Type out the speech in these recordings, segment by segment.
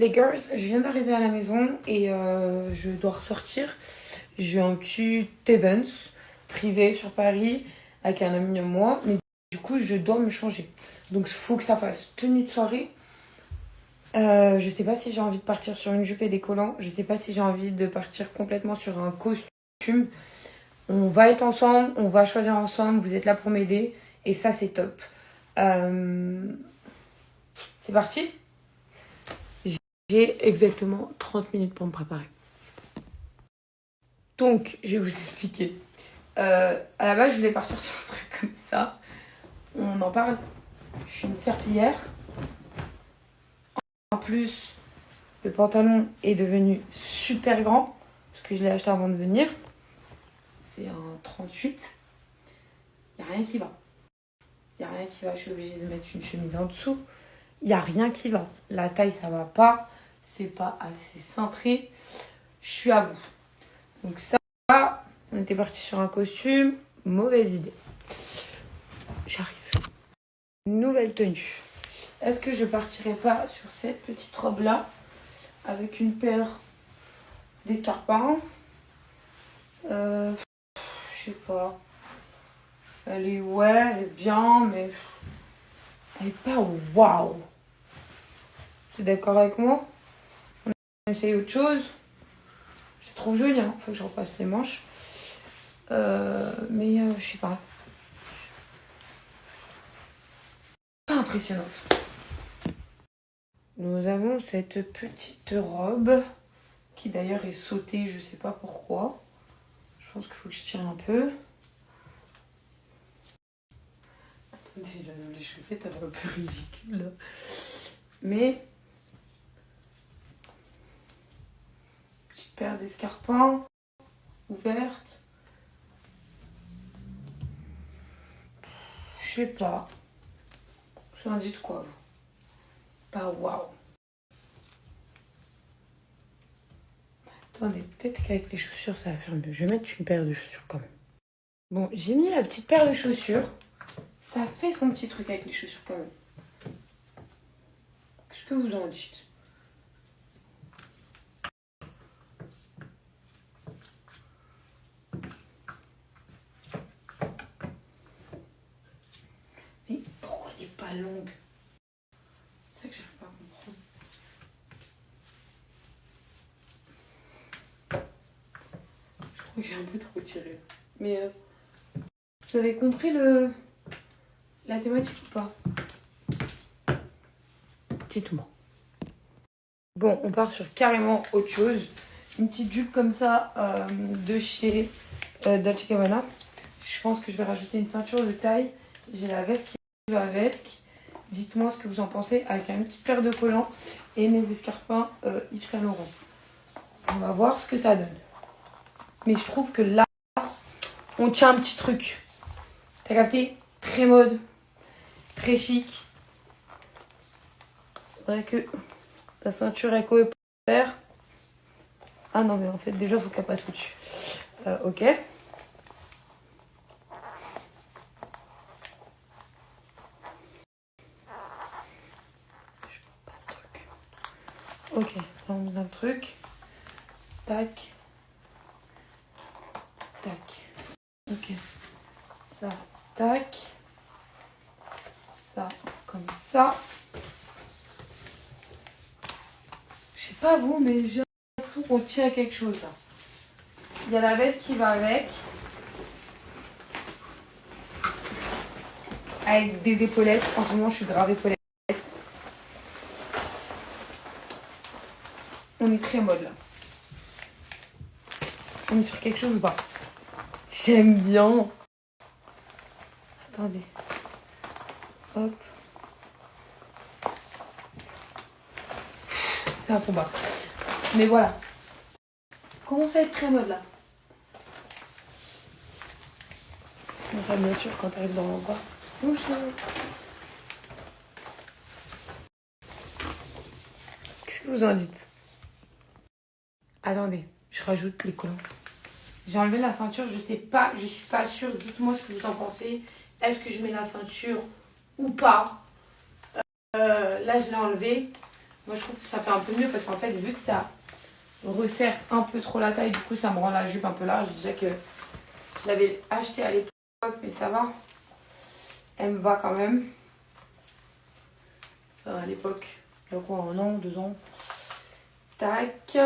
Les girls, je viens d'arriver à la maison et je dois ressortir. J'ai un petit event privé sur Paris avec un ami à moi, mais du coup je dois me changer. Donc il faut que ça fasse tenue de soirée. Je sais pas si j'ai envie de partir sur une jupe et des collants. Je sais pas si j'ai envie de partir complètement sur un costume. On va être ensemble, on va choisir ensemble. Vous êtes là pour m'aider et ça c'est top. C'est parti. J'ai exactement 30 minutes pour me préparer. Donc, je vais vous expliquer. À la base, je voulais partir sur un truc comme ça. On en parle. Je suis une serpillière. En plus, le pantalon est devenu super grand. Parce que je l'ai acheté avant de venir. C'est un 38. Il n'y a rien qui va. Il n'y a rien qui va. Je suis obligée de mettre une chemise en dessous. Il n'y a rien qui va. La taille, ça va pas. C'est pas assez cintré. Je suis à bout. Donc ça, on était parti sur un costume. Mauvaise idée. J'arrive. Nouvelle tenue. Est-ce que je partirai pas sur cette petite robe-là avec une paire d'escarpins? Je sais pas. Elle est, ouais, elle est bien, mais elle est pas waouh. Tu es d'accord avec moi? On essaye autre chose. C'est trop joli, hein. Faut que je repasse les manches. Mais je sais pas. Pas impressionnante. Nous avons cette petite robe qui d'ailleurs est sautée, je sais pas pourquoi. Je pense qu'il faut que je tire un peu. Attendez, j'enlève les chaussettes, elle va un peu ridicule là. Mais petite paire d'escarpins ouverte. Je sais pas. Vous en dites quoi vous? Pas waouh. Attendez, peut-être qu'avec les chaussures ça va faire mieux. Je vais mettre une paire de chaussures quand même. Bon, j'ai mis la petite paire de chaussures. Ça fait son petit truc avec les chaussures quand même. Qu'est-ce que vous en dites? Mais pourquoi elle n'est pas longue? C'est ça que j'arrive pas à comprendre. Je crois que j'ai un peu trop tiré. Mais vous avez compris la thématique ou pas? Dites-moi. Bon, on part sur carrément autre chose. Une petite jupe comme ça de chez Dolce & Gabbana. Je pense que je vais rajouter une ceinture de taille. J'ai la veste qui va avec. Dites-moi ce que vous en pensez avec une petite paire de collants et mes escarpins Yves Saint Laurent. On va voir ce que ça donne. Mais je trouve que là, on tient un petit truc. T'as capté? Très mode, très chic. Faudrait que la ceinture est coopère. Ah non, mais en fait, déjà, il faut qu'elle passe au-dessus. Ok. Ok, on met un truc. Tac. Tac. Ok. Ça, tac. Ça, comme ça. Je sais pas vous, mais j'ai l'impression qu'on tient à quelque chose là. Il y a la veste qui va avec. Avec des épaulettes. En ce moment, je suis grave épaulette. On est très mode là. On est sur quelque chose ou pas? J'aime bien. Attendez. Hop. C'est un combat. Mais voilà. Commence à être très mode là. Enfin, bien sûr, quand t'arrives dans l'endroit. Bonjour. Qu'est-ce que vous en dites? Attendez, je rajoute les collants. J'ai enlevé la ceinture, je sais pas, je suis pas sûre. Dites-moi ce que vous en pensez. Est-ce que je mets la ceinture ou pas? Là, je l'ai enlevée. Moi je trouve que ça fait un peu mieux parce qu'en fait vu que ça resserre un peu trop la taille, du coup ça me rend la jupe un peu large. Déjà que je l'avais acheté à l'époque mais ça va. Elle me va quand même. Enfin, à l'époque, il y a quoi, 1 an, 2 ans. Tac.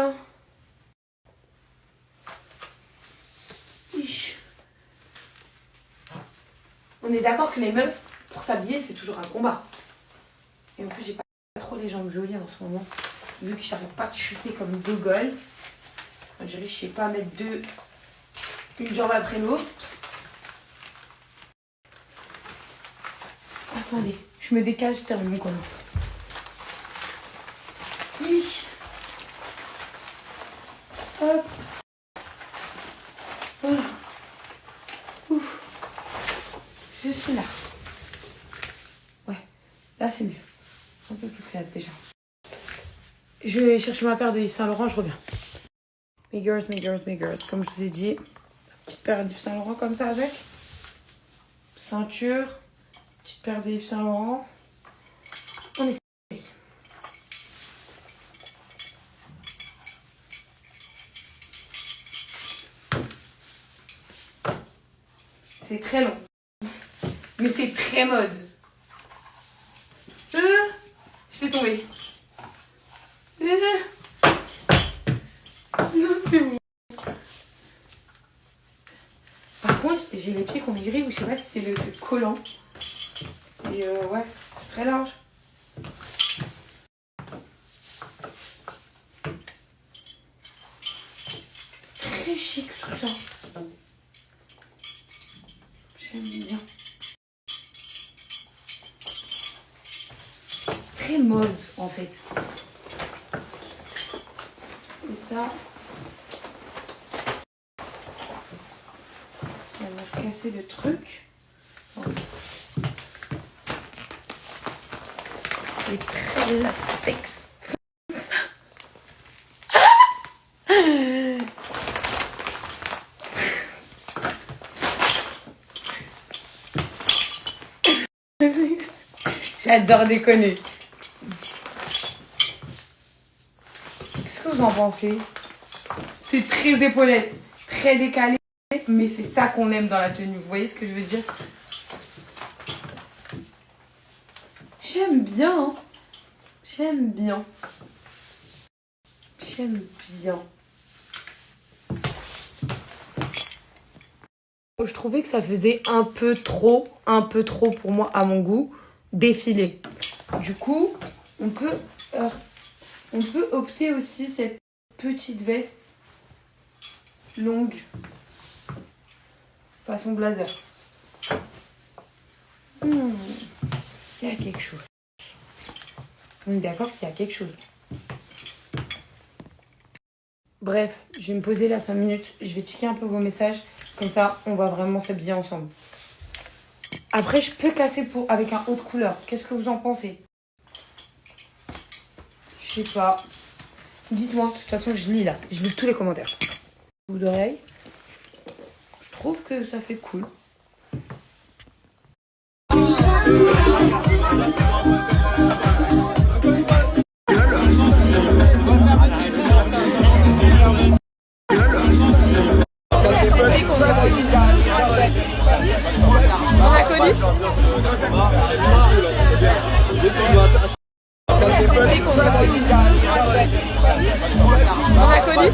On est d'accord que les meufs, pour s'habiller, c'est toujours un combat. Et en plus, j'ai pas trop les jambes jolies en ce moment. Vu que j'arrête pas de chuter comme une gogole. On dirait, je sais pas, mettre une jambe après l'autre. Attendez, je me décale, je termine mon collant. Oui. Hop. Voilà. Ouf. Je suis là. Ouais, là c'est mieux. Un peu plus classe déjà. Je vais chercher ma paire de Yves Saint Laurent, je reviens. Mes girls. Comme je vous ai dit, petite paire d'Yves Saint Laurent comme ça avec. Ceinture. Petite paire de Yves Saint Laurent. On est. C'est très long. Mais c'est très mode. Je vais tomber. Non, c'est bon. Par contre, j'ai les pieds qui ont maigri ou je sais pas si c'est le collant. Et ouais, c'est très large. Très chic tout ça. J'aime bien. Très mode en fait. Et ça, on va casser le truc. C'est très latex. J'adore déconner. Qu'est-ce que vous en pensez? C'est très épaulette, très décalé, mais c'est ça qu'on aime dans la tenue. Vous voyez ce que je veux dire? J'aime bien. Hein. J'aime bien. J'aime bien. Je trouvais que ça faisait un peu trop pour moi, à mon goût, défilé. Du coup, on peut opter aussi cette petite veste longue, façon blazer. Il y a quelque chose. On est d'accord qu'il y a quelque chose. Bref, je vais me poser là 5 minutes. Je vais checker un peu vos messages. Comme ça, on va vraiment s'habiller ensemble. Après, je peux casser avec un haut de couleur. Qu'est-ce que vous en pensez? Je sais pas. Dites-moi. De toute façon, je lis là. Je lis tous les commentaires. Bout d'oreille. Je trouve que ça fait cool. On a connu. On a connu.